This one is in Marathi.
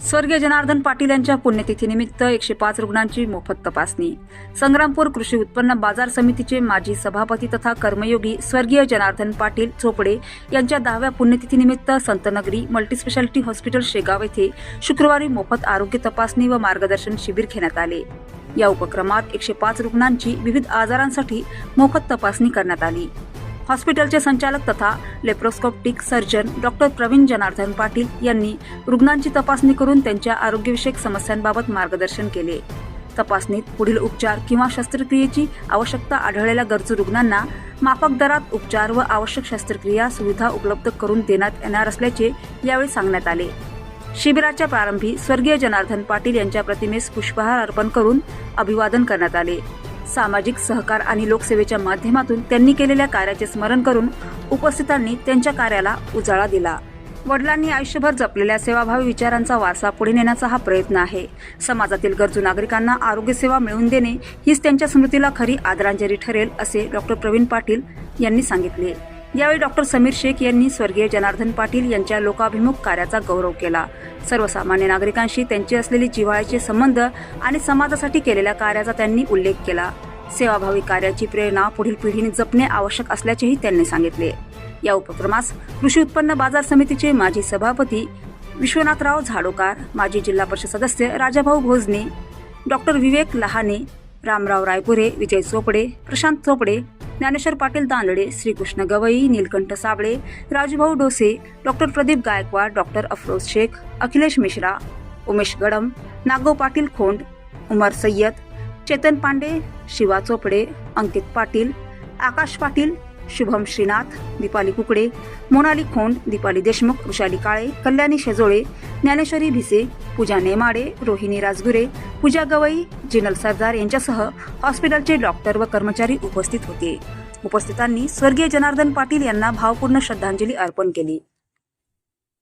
स्वर्गीय जनार्दन पाटील यांच्या पुण्यतिथीनिमित्त 105 रुग्णांची मोफत तपासणी। संग्रामपूर कृषी उत्पन्न बाजार समितीचे माजी सभापती तथा कर्मयोगी स्वर्गीय जनार्दन पाटील चोपडे यांच्या 10व्या पुण्यतिथीनिमित्त संतनगरी मल्टीस्पेशालिटी हॉस्पिटल शेगाव येथे शुक्रवारी मोफत आरोग्य तपासणी व मार्गदर्शन शिबिर घेण्यात आले। या उपक्रमात 105 रुग्णांची विविध आजारांसाठी मोफत तपासणी करण्यात आली। हॉस्पिटलचे संचालक तथा laparoscopic surgeon doctor Praveen Janardan Patil यांनी रुग्णांची तपासणी करून त्यांच्या आरोग्यविषयक समस्यांबाबत मार्गदर्शन केले। तपासणीत पुढील उपचार किंवा शस्त्रक्रियेची आवश्यकता आढळलेल्या गरजू रुग्णांना माफक दरात उपचार व आवश्यक शस्त्रक्रिया सुविधा उपलब्ध करून देण्यात येणार असल्याचे यावेळी सांगण्यात आले। शिबिराच्या प्रारंभी स्वर्गीय जनार्दन पाटील यांच्या प्रतिमेस पुष्पहार अर्पण करून अभिवादन करण्यात आले। सामाजिक सहकार आणि लोकसेवेच्या माध्यमातून त्यांनी केलेल्या कार्याचे स्मरण करून उपस्थितांनी त्यांच्या कार्याला उजाळा दिला। वडिलांनी आयुष्यभर जपलेल्या सेवाभावी विचारांचा वारसा पुढे नेण्याचा हा प्रयत्न आहे। समाजातील गरजू नागरिकांना आरोग्य सेवा मिळवून देणे हीच त्यांच्या स्मृतीला खरी आदरांजली ठरेल, असे डॉक्टर प्रवीण पाटील यांनी सांगितले। यावेळी डॉक्टर समीर शेख यांनी स्वर्गीय जनार्दन पाटील यांच्या लोकाभिमुख कार्याचा गौरव केला। सर्वसामान्य नागरिकांशी त्यांचे असलेले जिव्हाळ्याचे संबंध आणि समाजासाठी केलेल्या कार्याचा त्यांनी उल्लेख केला। सेवाभावी कार्याची प्रेरणा पुढील पिढीने जपणे आवश्यक असल्याचेही त्यांनी सांगितले। या उपक्रमास कृषी उत्पन्न बाजार समितीचे माजी सभापती विश्वनाथराव झाडोकार, माजी जिल्हा परिषद सदस्य राजाभाऊ भोजने, डॉक्टर विवेक लहाने, रामराव रायपुरे, विजय चोपडे, प्रशांत चोपडे, ज्ञानेश्वर पाटील दांदडे, श्रीकृष्ण गवई, नीलकंठ साबळे, राजूभाऊ डोसे, डॉक्टर प्रदीप गायकवाड, डॉक्टर अफरोज शेख, अखिलेश मिश्रा, उमेश गडम, नागो पाटील खोंड, उमर सय्यद, चेतन पांडे, शिवा चोपडे, अंकित पाटील, आकाश पाटील, शुभम श्रीनाथ, दीपाली कुकडे, मोनाली खोंड, दीपाली देशमुख, वृषाली काळे, कल्याणी शेजोळे, ज्ञानेश्वरी भिसे, पूजा नेमाडे, रोहिणी राजगुरे, पूजा गवई, जिनल सरदार यांच्यासह हॉस्पिटलचे डॉक्टर व कर्मचारी उपस्थित होते। उपस्थितांनी स्वर्गीय जनार्दन पाटील यांना भावपूर्ण श्रद्धांजली अर्पण केली।